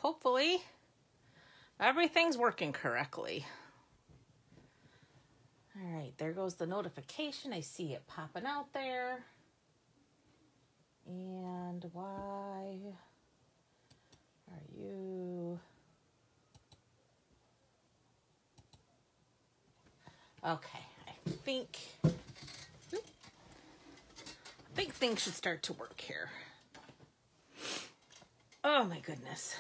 hopefully everything's working correctly. All right, there goes the notification. I see it popping out there. And why are you... Okay, I think things should start to work here. Oh my goodness.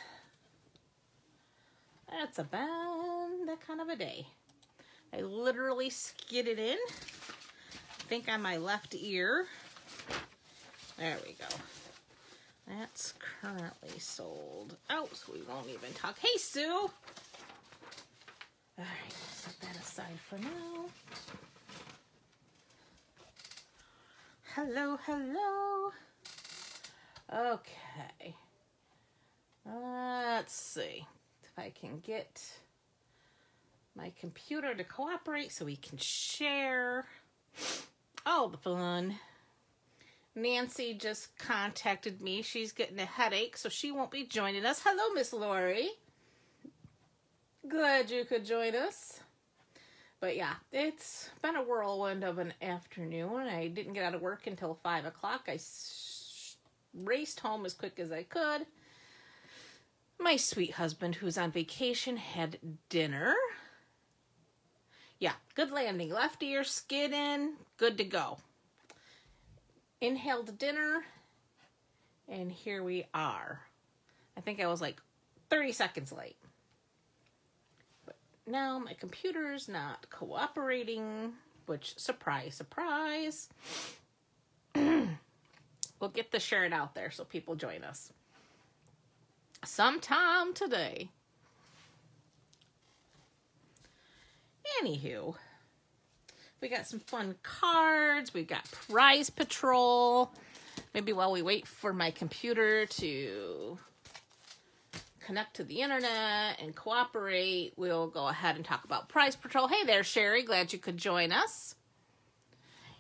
That's been that kind of a day. I literally skidded in, I think on my left ear. There we go. That's currently sold out, so we won't even talk. Hey, Sue! All right, set that aside for now. Hello, hello. Okay. Let's see if I can get my computer to cooperate so we can share all the fun. Nancy just contacted me. She's getting a headache, so she won't be joining us. Hello, Miss Lori. Glad you could join us. But yeah, it's been a whirlwind of an afternoon. I didn't get out of work until 5 o'clock. I raced home as quick as I could. My sweet husband, who's on vacation, had dinner. Yeah, good landing. Left ear, skid in, good to go. Inhaled dinner, and here we are. I think I was like 30 seconds late. But now my computer's not cooperating, which, surprise, surprise. We'll get the shared out there so people join us sometime today. Anywho, we got some fun cards. We've got Prize Patrol. Maybe while we wait for my computer to connect to the internet and cooperate, we'll go ahead and talk about Prize Patrol. Hey there, Sherry. Glad you could join us.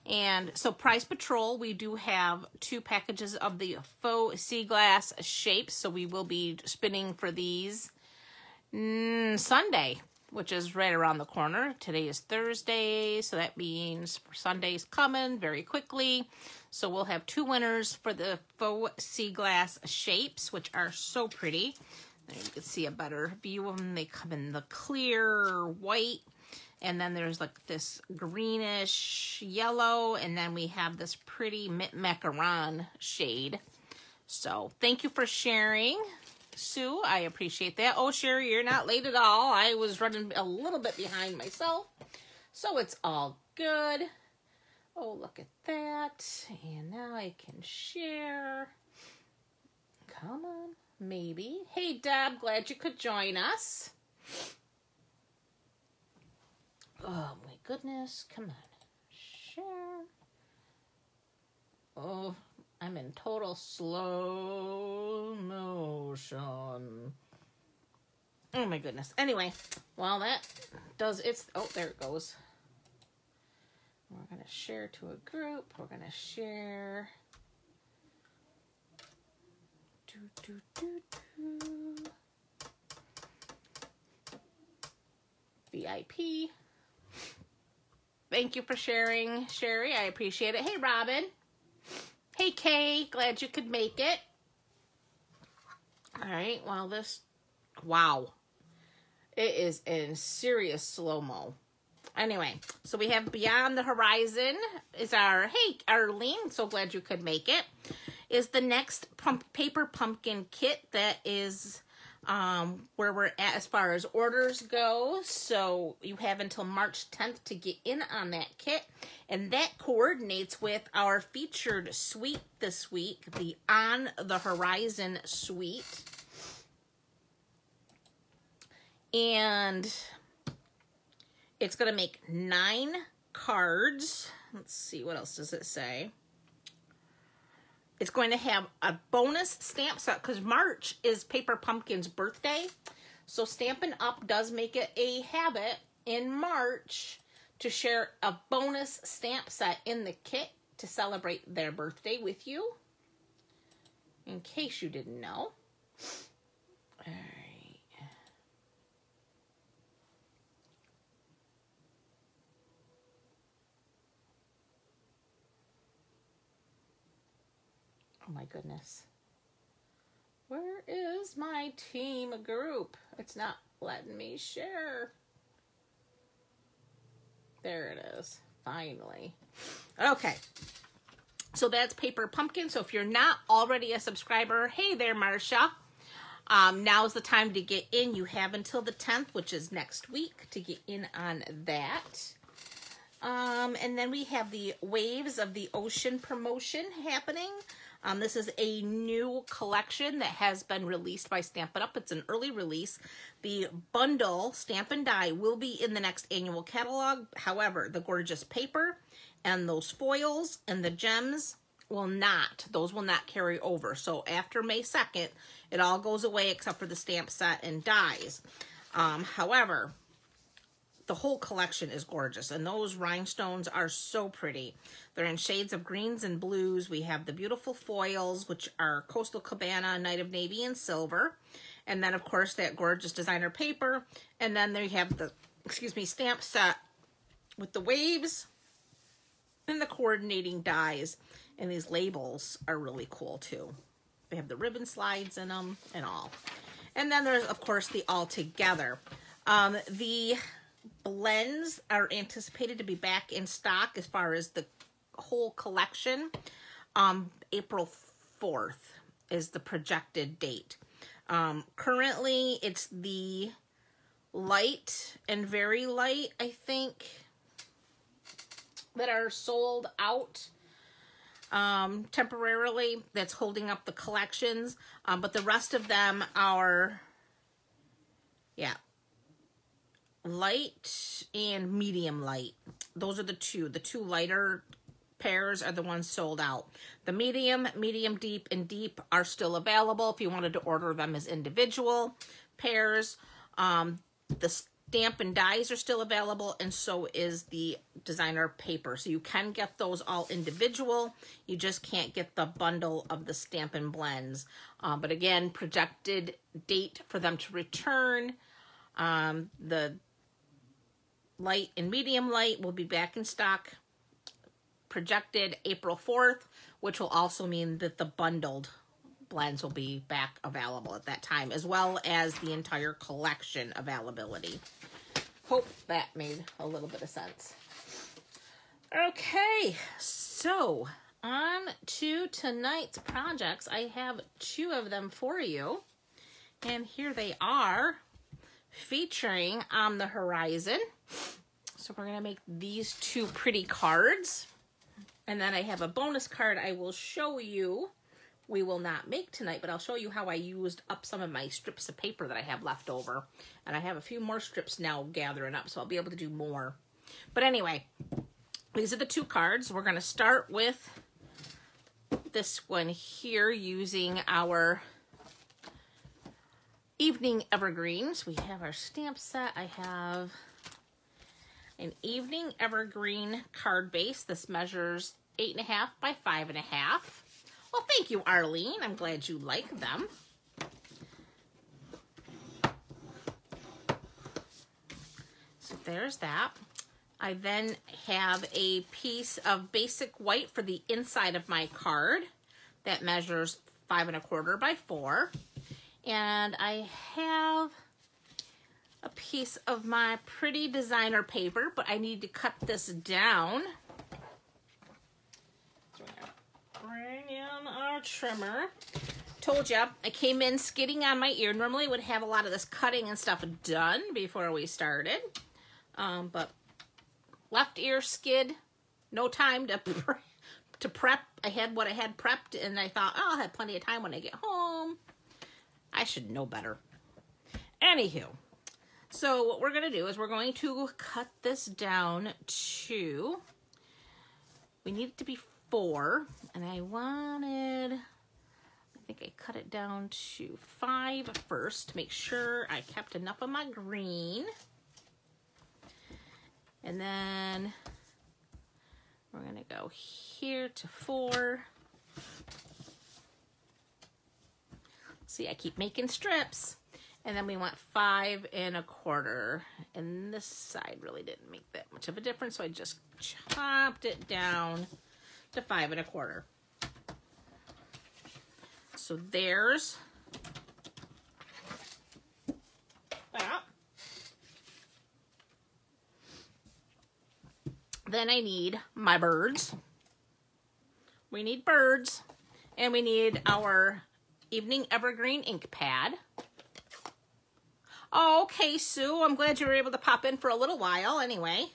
And so Prize Patrol, we do have 2 packages of the faux sea glass shapes. So we will be spinning for these Sunday, which is right around the corner. Today is Thursday, so that means Sunday's coming very quickly. So we'll have 2 winners for the faux sea glass shapes, which are so pretty. There you can see a better view of them. They come in the clear white, and then there's like this greenish yellow, and then we have this pretty macaron shade. So thank you for sharing, Sue. I appreciate that. Oh, Sherry, you're not late at all. I was running a little bit behind myself, so it's all good. Oh, look at that. And now I can share. Come on, maybe. Hey, Deb, glad you could join us. Oh, my goodness. Come on. Share. Oh, I'm in total slow motion. Oh, my goodness. Anyway, while that does its... Oh, there it goes. We're going to share to a group. We're going to share... VIP. Thank you for sharing, Sherry. I appreciate it. Hey, Robin. Hey, Kay. Glad you could make it. All right. Well, this... Wow. It is in serious slow-mo. Anyway, so we have Beyond the Horizon is our... Hey, Arlene. So glad you could make it. Is the next paper pumpkin kit that is where we're at as far as orders go. So you have until March 10th to get in on that kit. And that coordinates with our featured suite this week, the On the Horizon suite. And it's going to make 9 cards. Let's see, what else does it say? It's going to have a bonus stamp set because March is Paper Pumpkin's birthday. So Stampin' Up does make it a habit in March to share a bonus stamp set in the kit to celebrate their birthday with you. In case you didn't know. All right. Oh my goodness. Where is my team group? It's not letting me share. There it is. Finally. Okay. So that's Paper Pumpkin. So if you're not already a subscriber, hey there, Marsha. Now's the time to get in. You have until the 10th, which is next week, to get in on that. And then we have the Waves of the Ocean promotion happening. This is a new collection that has been released by Stampin' Up. It's an early release. The bundle, Stamp and Die, will be in the next annual catalog. However, the gorgeous paper and those foils and the gems will not. Those will not carry over. So after May 2nd, it all goes away except for the stamp set and dies. However, the whole collection is gorgeous, and those rhinestones are so pretty. They're in shades of greens and blues. We have the beautiful foils, which are Coastal Cabana, Night of Navy, and Silver. And then, of course, that gorgeous designer paper. And then they have the, stamp set with the waves and the coordinating dies. And these labels are really cool, too. They have the ribbon slides in them and all. And then there's, of course, the All Together. The blends are anticipated to be back in stock as far as the whole collection. April 4th is the projected date. Currently, it's the light and very light, I think, that are sold out temporarily. That's holding up the collections. But the rest of them are, yeah, light and medium light. Those are the two. The two lighter pairs are the ones sold out. The medium, medium deep, and deep are still available if you wanted to order them as individual pairs. The stamp and dies are still available, and so is the designer paper. So you can get those all individual. You just can't get the bundle of the Stampin' Blends. But again, projected date for them to return. The light and medium light will be back in stock, projected April 4th, which will also mean that the bundled blends will be back available at that time, as well as the entire collection availability. Hope that made a little bit of sense. Okay, so on to tonight's projects. I have 2 of them for you, and here they are, featuring On The Horizon. So we're going to make these 2 pretty cards. And then I have a bonus card I will show you. We will not make tonight, but I'll show you how I used up some of my strips of paper that I have left over. And I have a few more strips now gathering up, so I'll be able to do more. But anyway, these are the 2 cards. We're going to start with this one here using our Evening Evergreens. We have our stamp set. I have an Evening Evergreen card base. This measures 8.5 by 5.5. Well, thank you, Arlene. I'm glad you like them. So there's that. I then have a piece of basic white for the inside of my card that measures 5.25 by 4. And I have a piece of my pretty designer paper, but I need to cut this down. So we're gonna bring in our trimmer. Told you, I came in skidding on my ear. Normally I would have a lot of this cutting and stuff done before we started. But left ear skid, no time to prep. I had what I had prepped, and I thought, oh, I'll have plenty of time when I get home. I should know better. Anywho, so what we're going to do is we're going to cut this down to, we need it to be 4, and I think I cut it down to 5 first to make sure I kept enough of my green. And then we're going to go here to 4. See, I keep making strips. And then we want 5 1/4. And this side really didn't make that much of a difference, so I just chopped it down to 5 1/4. So there's that. Then I need my birds. We need birds, and we need our Evening Evergreen ink pad. Oh, okay, Sue, I'm glad you were able to pop in for a little while anyway.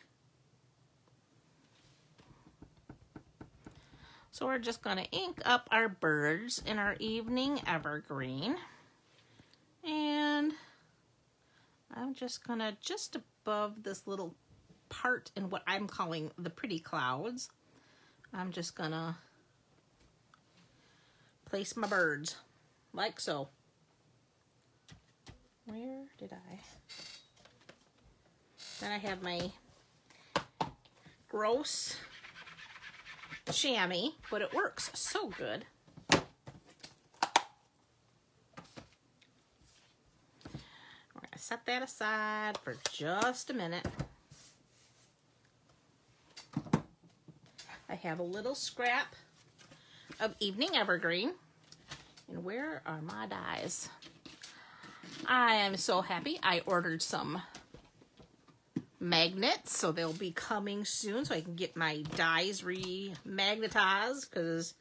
So we're just going to ink up our birds in our Evening Evergreen. And I'm just going to, just above this little part in what I'm calling the pretty clouds, I'm just going to place my birds like so. Where did I? Then I have my gross chamois, but it works so good. We're going to set that aside for just a minute. I have a little scrap of Evening Evergreen. And where are my dies? I am so happy. I ordered some magnets, so they'll be coming soon so I can get my dies remagnetized, because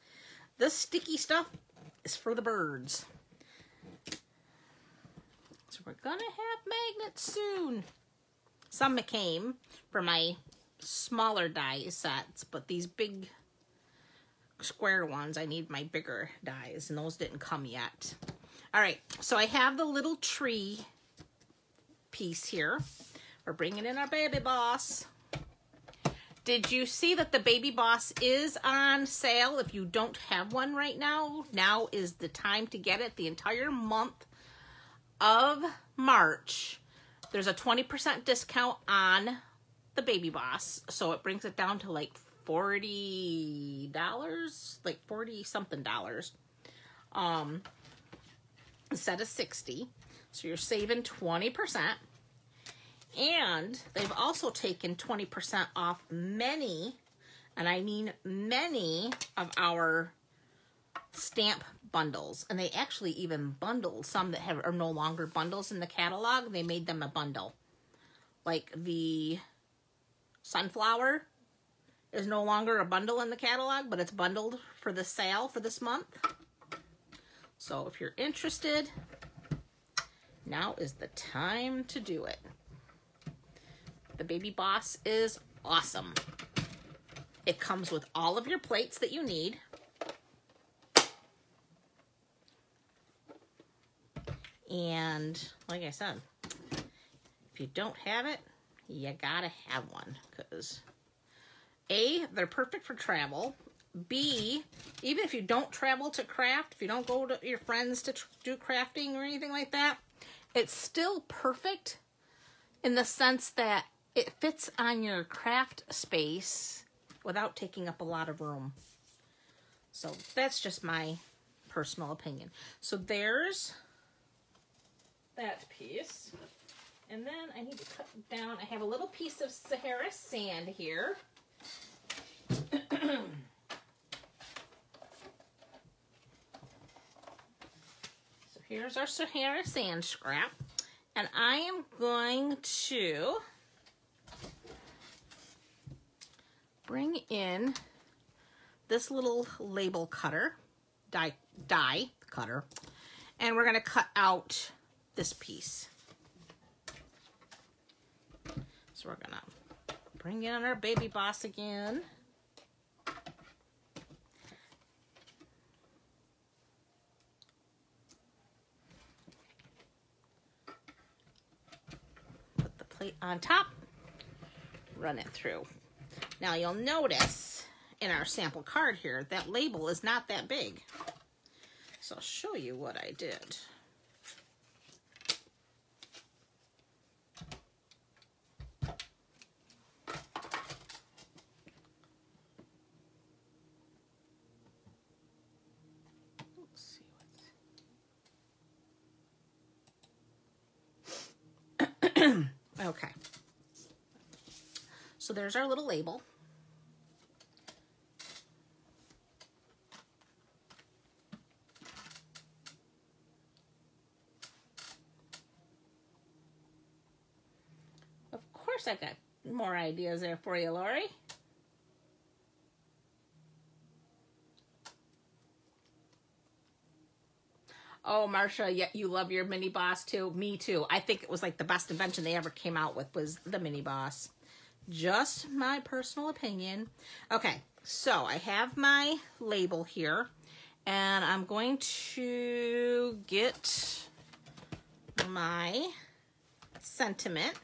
this sticky stuff is for the birds. So we're gonna have magnets soon. Some came for my smaller die sets, but these big square ones, I need my bigger dies, and those didn't come yet. All right, so I have the little tree piece here. We're bringing in our baby boss. Did you see that the baby boss is on sale? If you don't have one right now, now is the time to get it. The entire month of March, there's a 20% discount on the baby boss. So it brings it down to like $40, like 40 something dollars. Instead of 60. So you're saving 20%. And they've also taken 20% off many, and I mean many, of our stamp bundles. And they actually even bundled some that are no longer bundles in the catalog. They made them a bundle. Like the sunflower is no longer a bundle in the catalog, but it's bundled for the sale for this month. So if you're interested, now is the time to do it. The baby boss is awesome. It comes with all of your plates that you need. And like I said, if you don't have it, you gotta have one, because A, they're perfect for travel. B, even if you don't travel to craft, if you don't go to your friends to do crafting or anything like that, it's still perfect in the sense that it fits on your craft space without taking up a lot of room. So that's just my personal opinion. So there's that piece. And then I need to cut down, I have a little piece of Sahara sand here. So here's our Sahara sand scrap. And I am going to bring in this little label cutter, die cutter, and we're going to cut out this piece. So we're going to bring in our baby boss again. Put the plate on top, run it through. Now you'll notice in our sample card here, that label is not that big. So I'll show you what I did. Let's see what's... Okay. So there's our little label. Of course, I've got more ideas there for you, Lori. Oh, Marcia, yeah, you love your mini boss too. Me too. I think it was like the best invention they ever came out with was the mini boss. Just my personal opinion. Okay, so I have my label here, and I'm going to get my sentiment,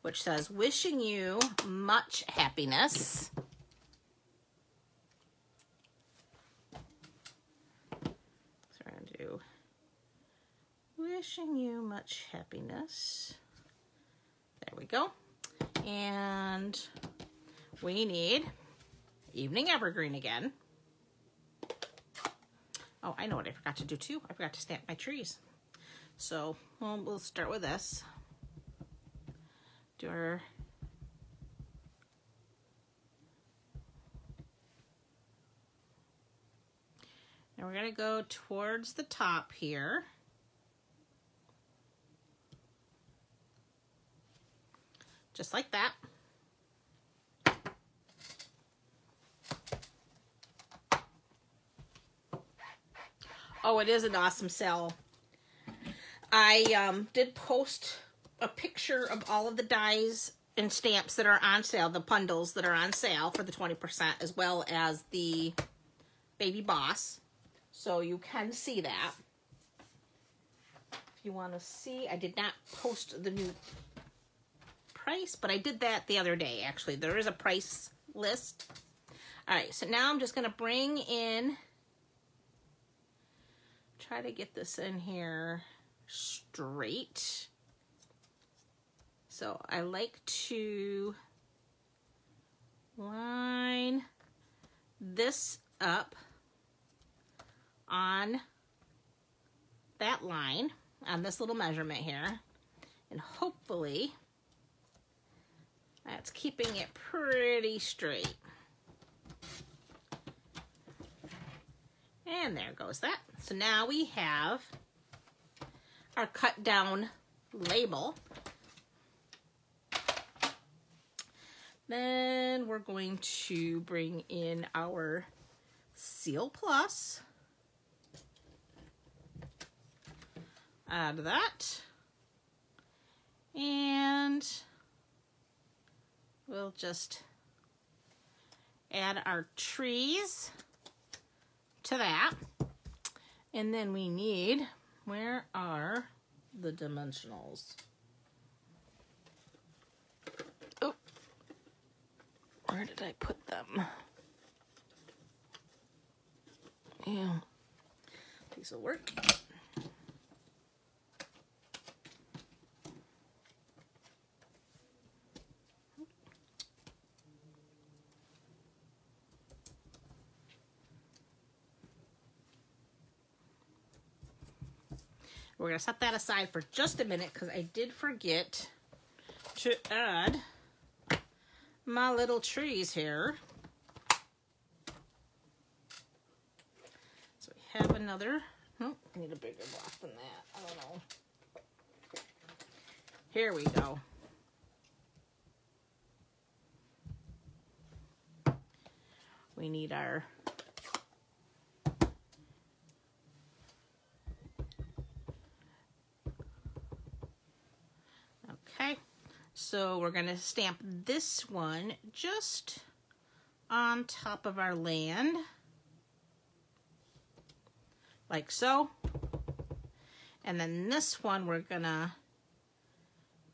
which says, wishing you much happiness. So I'm going to do wishing you much happiness. There we go. And we need Evening Evergreen again. Oh, I know what I forgot to do too. I forgot to stamp my trees. So we'll start with this. Do our and we're going to go towards the top here. Just like that. Oh, it is an awesome sale. I did post a picture of all of the dies and stamps that are on sale, the bundles that are on sale for the 20%, as well as the Baby Boss. So you can see that. If you want to see, I did not post the new price, but I did that the other day. Actually, there is a price list. All right, so now I'm just going to bring in, try to get this in here straight. So I like to line this up on that line, on this little measurement here, and hopefully that's keeping it pretty straight. And there goes that. So now we have our cut down label. Then we're going to bring in our Seal Plus. Add that. And we'll just add our trees to that. And then we need, where are the dimensionals? Oh, where did I put them? Yeah, these will work. We're going to set that aside for just a minute because I did forget to add my little trees here. So we have another, oh, I need a bigger block than that. I don't know. Here we go. We need our so we're going to stamp this one just on top of our land, like so. And then this one, we're going to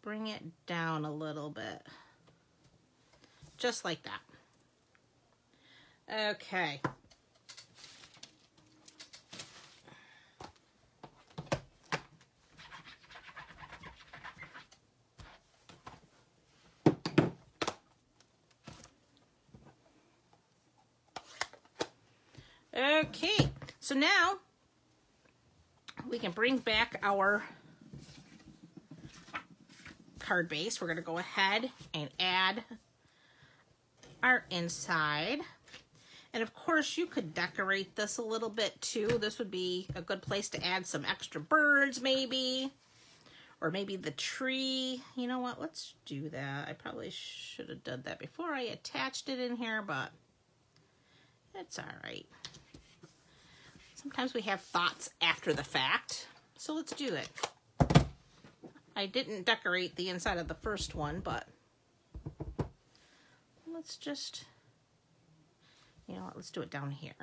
bring it down a little bit, just like that. Okay. Okay, so now we can bring back our card base, we're going to go ahead and add our inside. And of course, you could decorate this a little bit too. This would be a good place to add some extra birds maybe. Or maybe the tree. You know what? Let's do that. I probably should have done that before I attached it in here, but it's all right. Sometimes we have thoughts after the fact, so let's do it. I didn't decorate the inside of the first one, but let's just, you know what? Let's do it down here.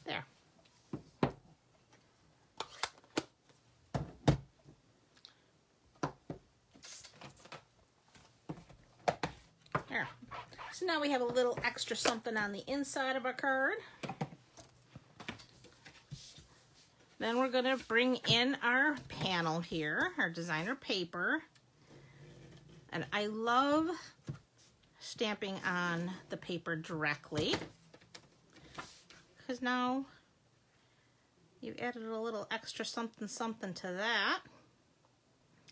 There. There. So now we have a little extra something on the inside of our card. Then we're going to bring in our panel here, our designer paper. And I love stamping on the paper directly, because now you've added a little extra something something to that.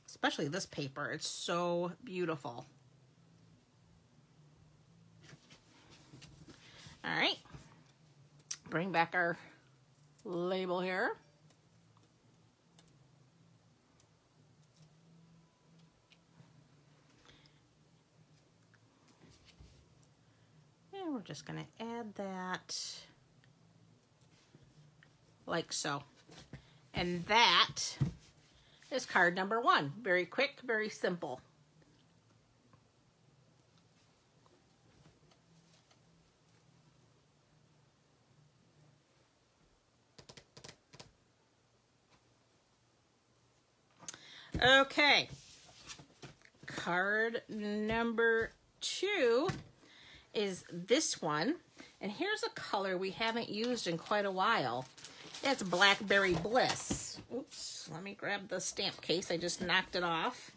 Especially this paper, it's so beautiful. All right, bring back our label here. And we're just gonna add that like so. And that is card number 1. Very quick, very simple. Okay, card number 2 is this one, and here's a color we haven't used in quite a while. It's Blackberry Bliss. Oops, let me grab the stamp case. I just knocked it off.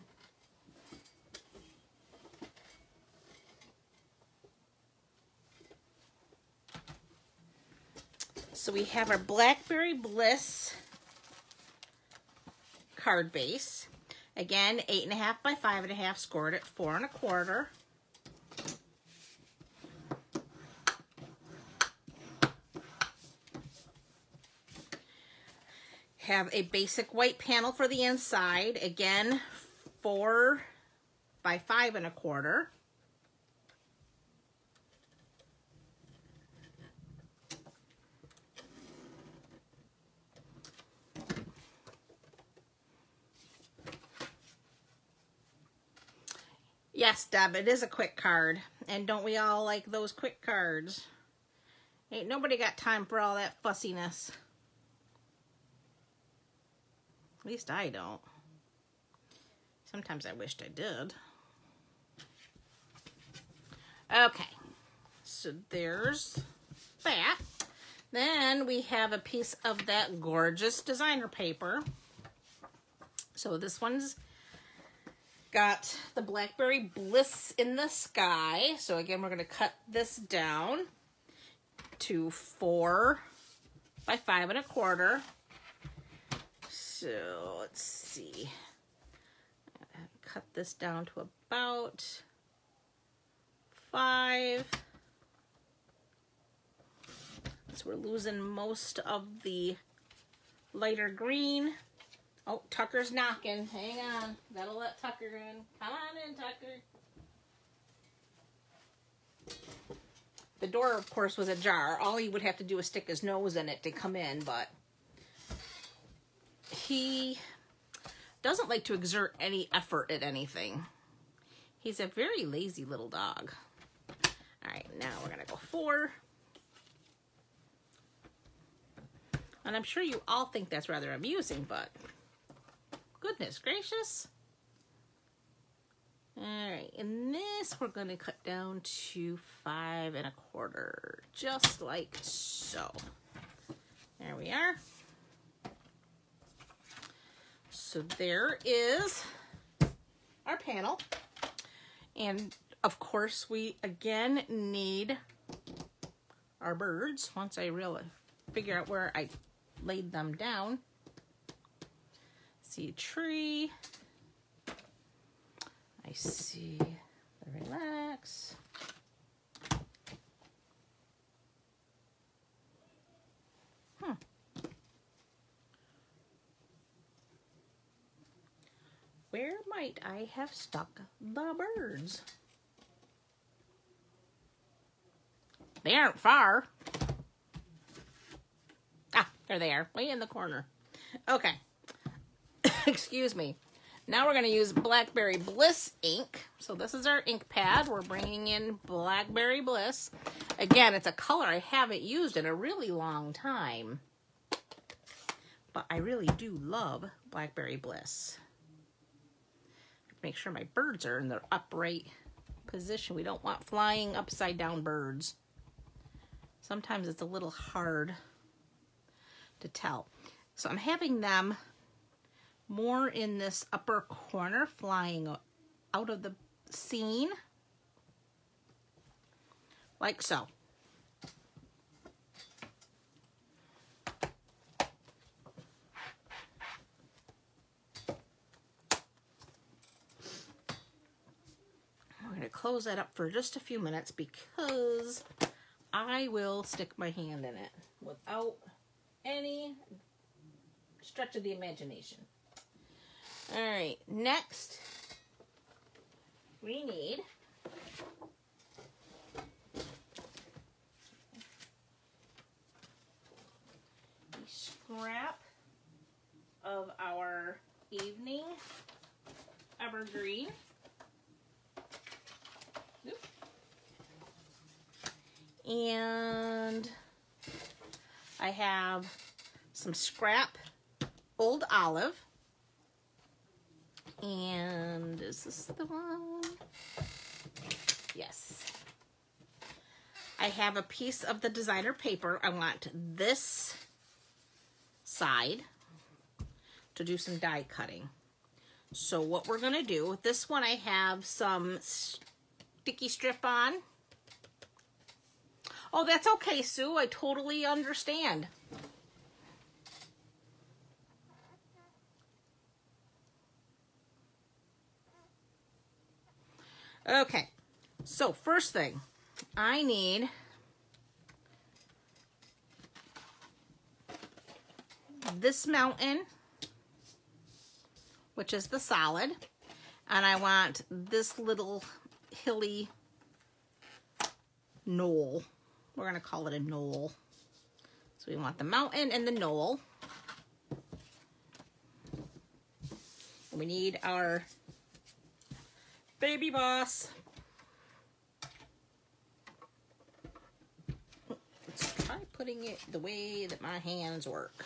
So we have our Blackberry Bliss card base. Again, 8.5 by 5.5, scored at 4 1/4. Have a basic white panel for the inside. Again, 4 by 5 1/4. Yes, Deb, it is a quick card. And don't we all like those quick cards? Ain't nobody got time for all that fussiness. At least I don't. Sometimes I wished I did. Okay, so there's that. Then we have a piece of that gorgeous designer paper. So this one's got the Blackberry Bliss in the sky. So again, we're going to cut this down to 4 by 5 1/4. So let's see. Cut this down to about 5. So we're losing most of the lighter green. Oh, Tucker's knocking. Hang on. Gotta let Tucker in. Come on in, Tucker. The door, of course, was ajar. All he would have to do is stick his nose in it to come in, but he doesn't like to exert any effort at anything. He's a very lazy little dog. All right, now we're gonna go 4. And I'm sure you all think that's rather amusing, but goodness gracious. All right, and this we're gonna cut down to 5 1/4, just like so. There we are. So there is our panel. And of course we again need our birds once I really figure out where I laid them down. see tree. I see the relax. Where might I have stuck the birds? They aren't far. Ah, there they are, way in the corner. Okay. Excuse me. Now we're going to use Blackberry Bliss ink. So this is our ink pad. We're bringing in Blackberry Bliss. Again, it's a color I haven't used in a really long time. But I really do love Blackberry Bliss. Make sure my birds are in their upright position. We don't want flying upside down birds. Sometimes it's a little hard to tell. So I'm having them more in this upper corner, flying out of the scene, like so. We're going to close that up for just a few minutes because I will stick my hand in it without any stretch of the imagination. All right, next we need a scrap of our evening evergreen. And I have some scrap old olive. And is this the one? Yes. I have a piece of the designer paper. I want this side to do some die cutting. So what we're going to do, with this one I have some sticky strip on. Oh, that's okay, Sue. I totally understand. Okay, so first thing, I need this mountain, which is the solid, and I want this little hilly knoll. We're going to call it a knoll. So we want the mountain and the knoll. We need our baby boss. Let's try putting it the way that my hands work.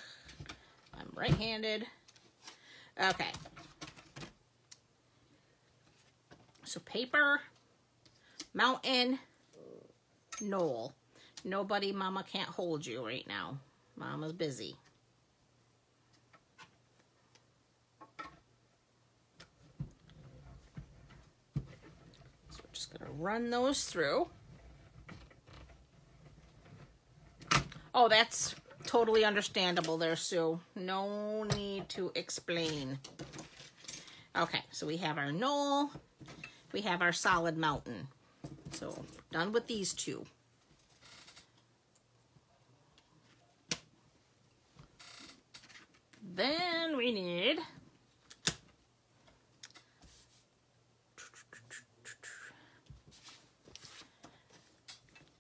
I'm right-handed. Okay. So paper, mountain, knoll. Nobody, Mama can't hold you right now. Mama's busy. So we're just going to run those through. Oh, that's totally understandable there, Sue. No need to explain. Okay, so we have our knoll. We have our solid mountain. So done with these two. Then we need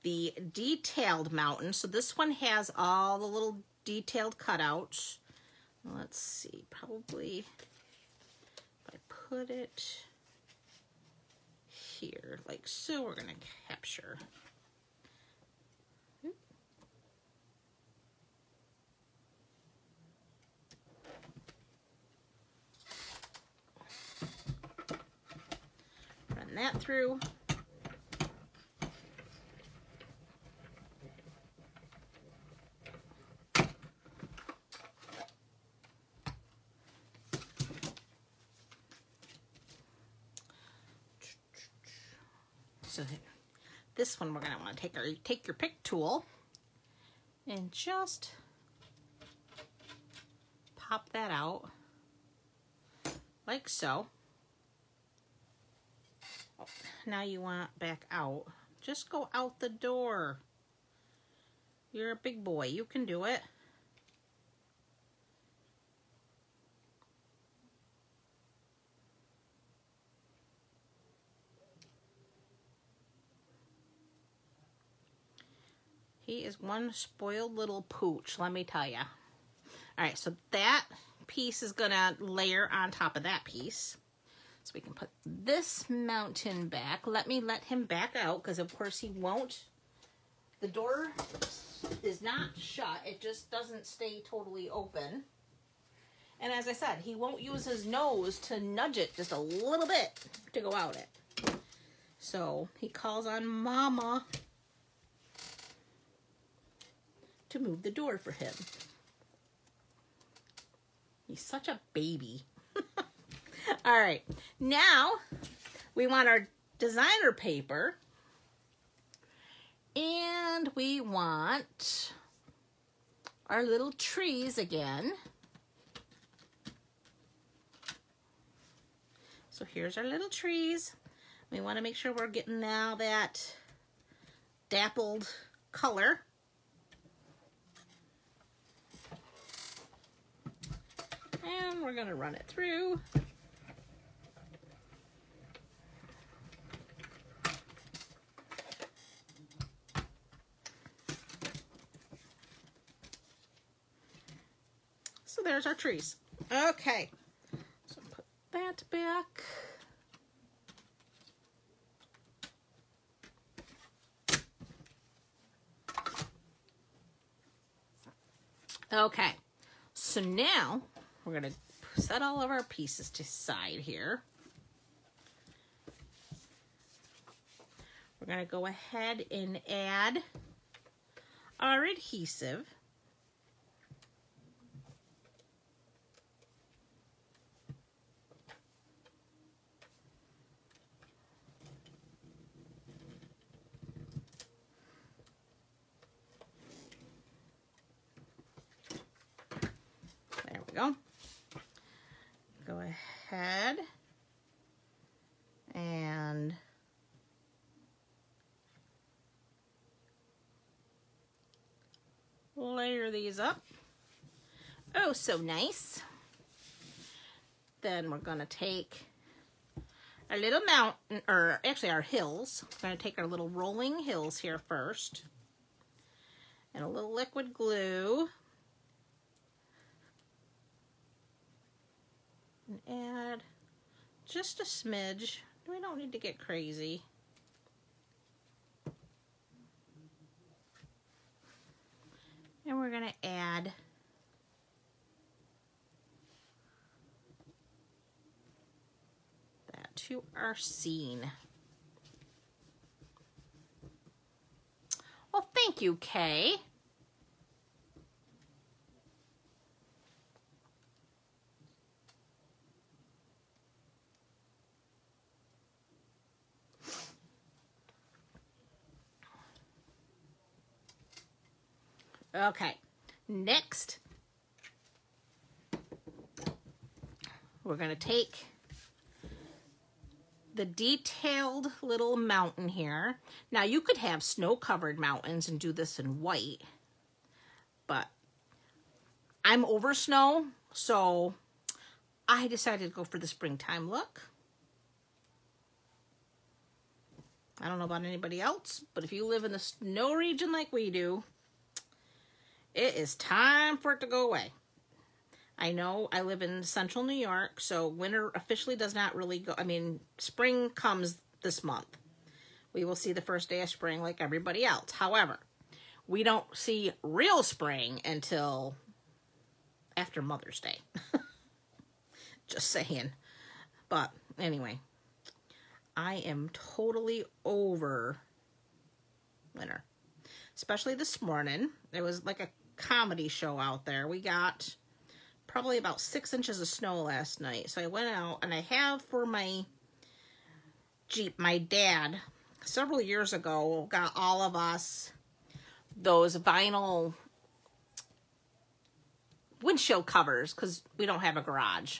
the detailed mountain. So this one has all the little detailed cutouts. Let's see, probably if I put it here, like so, we're gonna capture. Run that through. So this one we're going to want to take your pick tool and just pop that out like so. Oh, now you want back out. Just go out the door. You're a big boy. You can do it. He is one spoiled little pooch, let me tell you. All right, so that piece is gonna layer on top of that piece. So we can put this mountain back. Let him back out, because of course he won't. The door is not shut. It just doesn't stay totally open. And as I said, he won't use his nose to nudge it just a little bit to go out it. So he calls on Mama to move the door for him. He's such a baby. All right, now we want our designer paper, and we want our little trees again. So here's our little trees. We want to make sure we're getting now that dappled color. And we're gonna run it through. So there's our trees. Okay, so put that back. Okay, so now we're gonna set all of our pieces to side here. We're gonna go ahead and add our adhesive. There we go. Go ahead and layer these up. Oh, so nice. Then we're going to take our little mountain, or actually our hills. We're going to take our little rolling hills here first. And a little liquid glue. And add just a smidge. We don't need to get crazy. And we're going to add that to our scene. Well, thank you, Kay. Okay, next, we're going to take the detailed little mountain here. Now, you could have snow-covered mountains and do this in white, but I'm over snow, so I decided to go for the springtime look. I don't know about anybody else, but if you live in the snow region like we do, it is time for it to go away. I know I live in central New York, so winter officially does not really go. I mean, spring comes this month. We will see the first day of spring like everybody else. However, we don't see real spring until after Mother's Day. Just saying. But anyway, I am totally over winter. Especially this morning. It was like a comedy show out there. We got probably about 6 inches of snow last night. So I went out, and I have for my Jeep, my dad, several years ago, got all of us those vinyl windshield covers because we don't have a garage.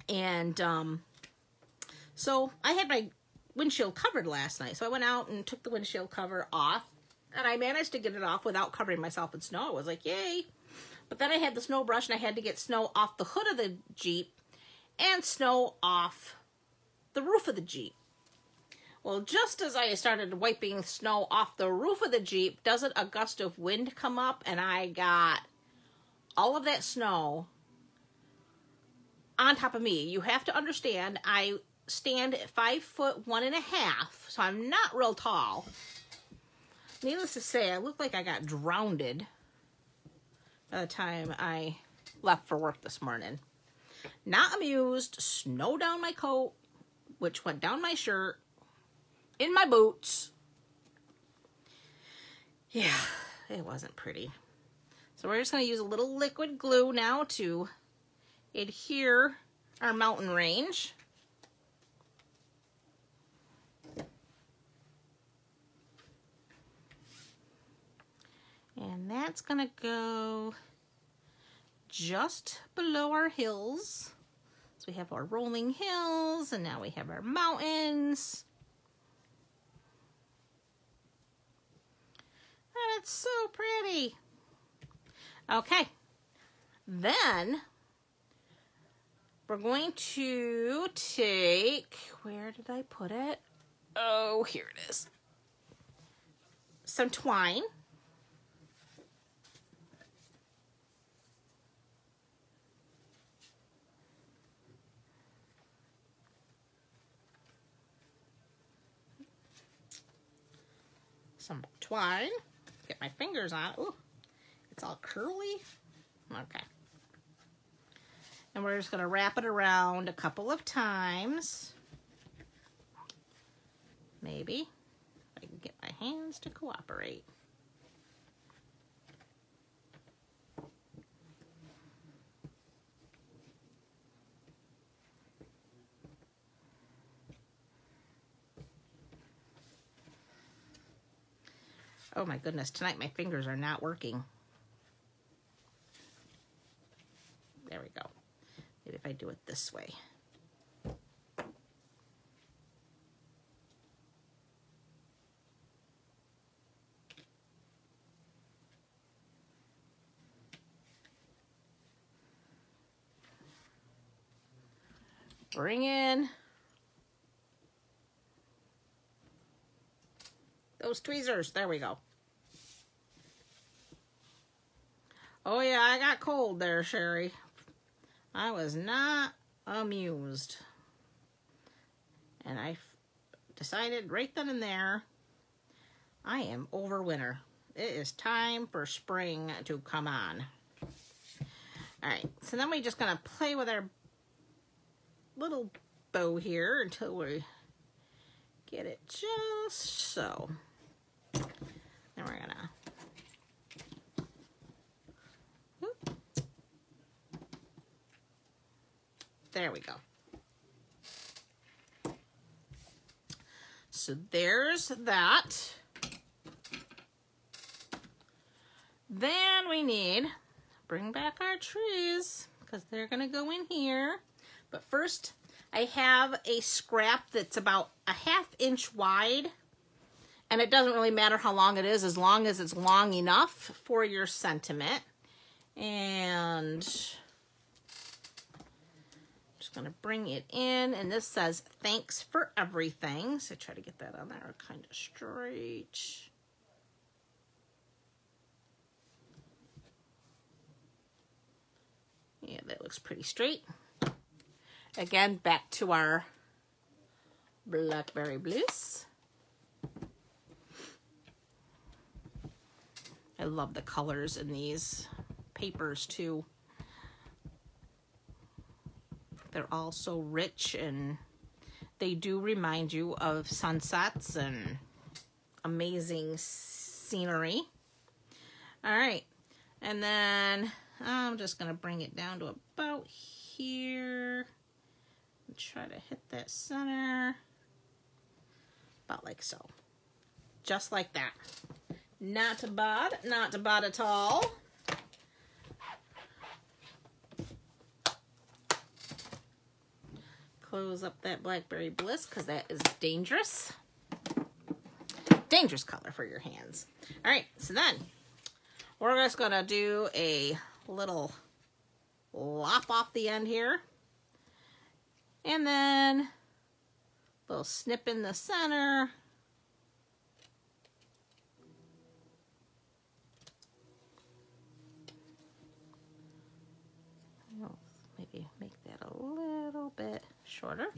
And so I had my windshield covered last night. So I went out and took the windshield cover off. And I managed to get it off without covering myself in snow. I was like, yay. But then I had the snow brush and I had to get snow off the hood of the Jeep and snow off the roof of the Jeep. Well, just as I started wiping snow off the roof of the Jeep, doesn't a gust of wind come up, and I got all of that snow on top of me. You have to understand, I stand at 5'1.5", so I'm not real tall. Needless to say, I look like I got drowned by the time I left for work this morning. Not amused, snow down my coat, which went down my shirt, in my boots. Yeah, it wasn't pretty. So we're just going to use a little liquid glue now to adhere our mountain range. And that's going to go just below our hills. So we have our rolling hills, and now we have our mountains. And it's so pretty. Okay. Then we're going to take, where did I put it? Oh, here it is. Some twine. Some twine. Get my fingers on it. Ooh, it's all curly. Okay. And we're just going to wrap it around a couple of times. Maybe. If I can get my hands to cooperate. Oh my goodness, tonight my fingers are not working. There we go. Maybe if I do it this way. Bring in those tweezers. There we go. Oh yeah, I got cold there, Sherry. I was not amused. And I decided right then and there, I am over winter. It is time for spring to come on. Alright, so then we're just going to play with our little bow here until we get it just so. Then we're going to there we go. So there's that. Then we need, bring back our trees because they're going to go in here. But first, I have a scrap that's about a 1/2 inch wide. And it doesn't really matter how long it is as long as it's long enough for your sentiment. And going to bring it in, and this says thanks for everything, so try to get that on there kind of straight. Yeah, that looks pretty straight. Again, back to our blackberry blues. I love the colors in these papers too. They're all so rich, and they do remind you of sunsets and amazing scenery. All right, and then I'm just going to bring it down to about here and try to hit that center, about like so. Just like that. Not bad, not bad at all. close up that Blackberry Bliss because that is dangerous. Dangerous color for your hands. All right, so then we're just gonna do a little lop off the end here. And then a little snip in the center. Maybe make that a little bit shorter.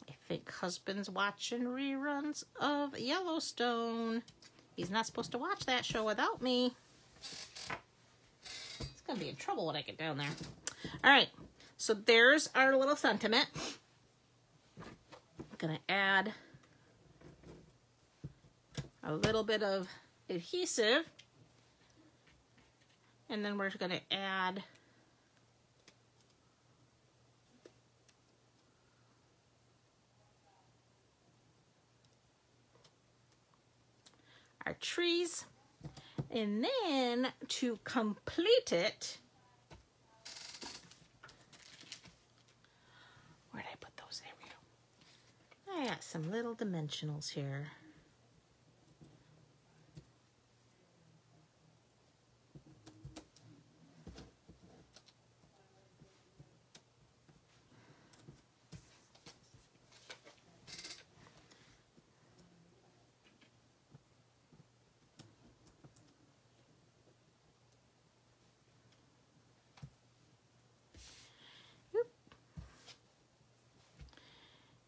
I think husband's watching reruns of Yellowstone. He's not supposed to watch that show without me. It's gonna be in trouble when I get down there. All right, so there's our little sentiment. I'm gonna add a little bit of adhesive, and then we're gonna add our trees, and then to complete it, where did I put those? There we go. I got some little dimensionals here.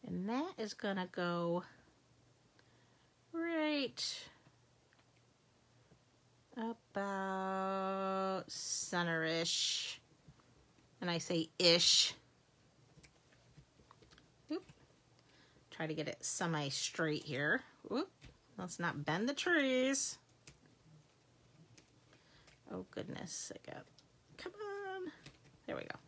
And that is gonna go right about center-ish. And I say ish. Oop. Try to get it semi-straight here. Oop. Let's not bend the trees. Oh goodness, I got, come on. There we go.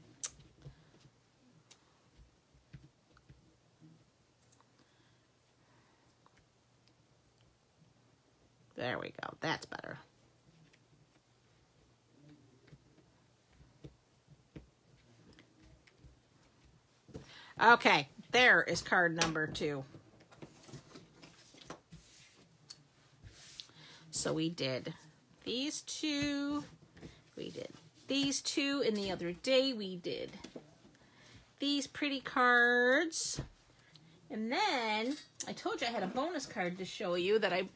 There we go. That's better. Okay, there is card number 2. So we did these 2. We did these 2, and the other day we did these pretty cards. And then I told you I had a bonus card to show you that I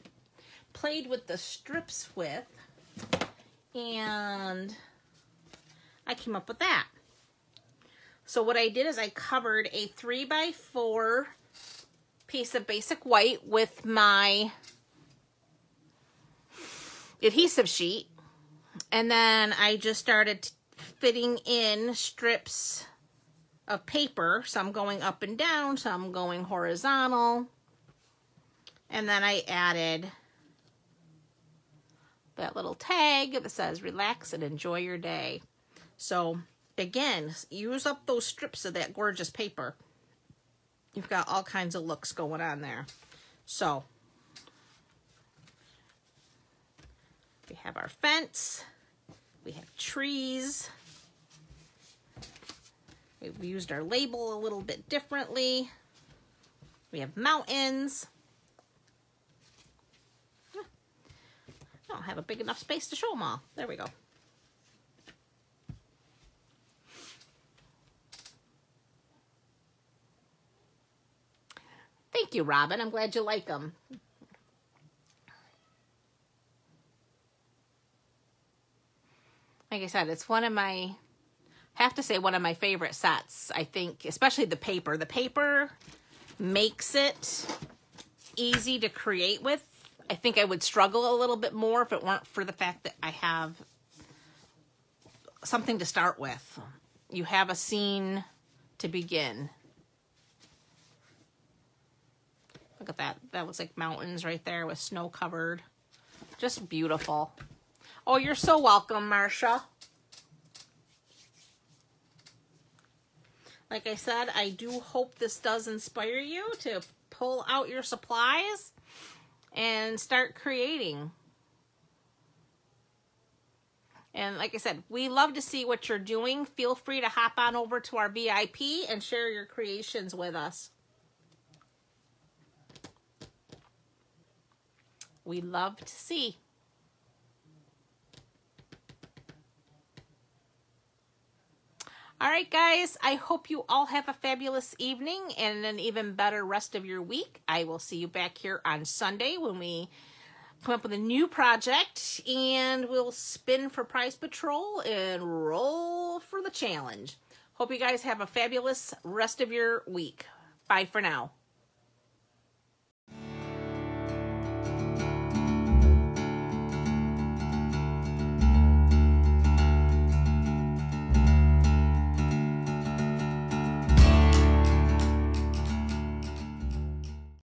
played with the strips with, and I came up with that. So what I did is I covered a 3x4 piece of basic white with my adhesive sheet, and then I just started fitting in strips of paper. Some going up and down, some going horizontal, and then I added that little tag that says relax and enjoy your day. So again, use up those strips of that gorgeous paper. You've got all kinds of looks going on there. So we have our fence, we have trees, we've used our label a little bit differently, we have mountains. I don't have a big enough space to show them all. There we go. Thank you, Robin. I'm glad you like them. Like I said, it's one of my, I have to say, one of my favorite sets. I think, especially the paper. The paper makes it easy to create with. I think I would struggle a little bit more if it weren't for the fact that I have something to start with. You have a scene to begin. Look at that. That looks like mountains right there with snow covered. Just beautiful. Oh, you're so welcome, Marcia. Like I said, I do hope this does inspire you to pull out your supplies and start creating. And like I said, we love to see what you're doing. Feel free to hop on over to our VIP and share your creations with us. We love to see. All right, guys, I hope you all have a fabulous evening and an even better rest of your week. I will see you back here on Sunday when we come up with a new project, and we'll spin for Prize Patrol and roll for the challenge. Hope you guys have a fabulous rest of your week. Bye for now.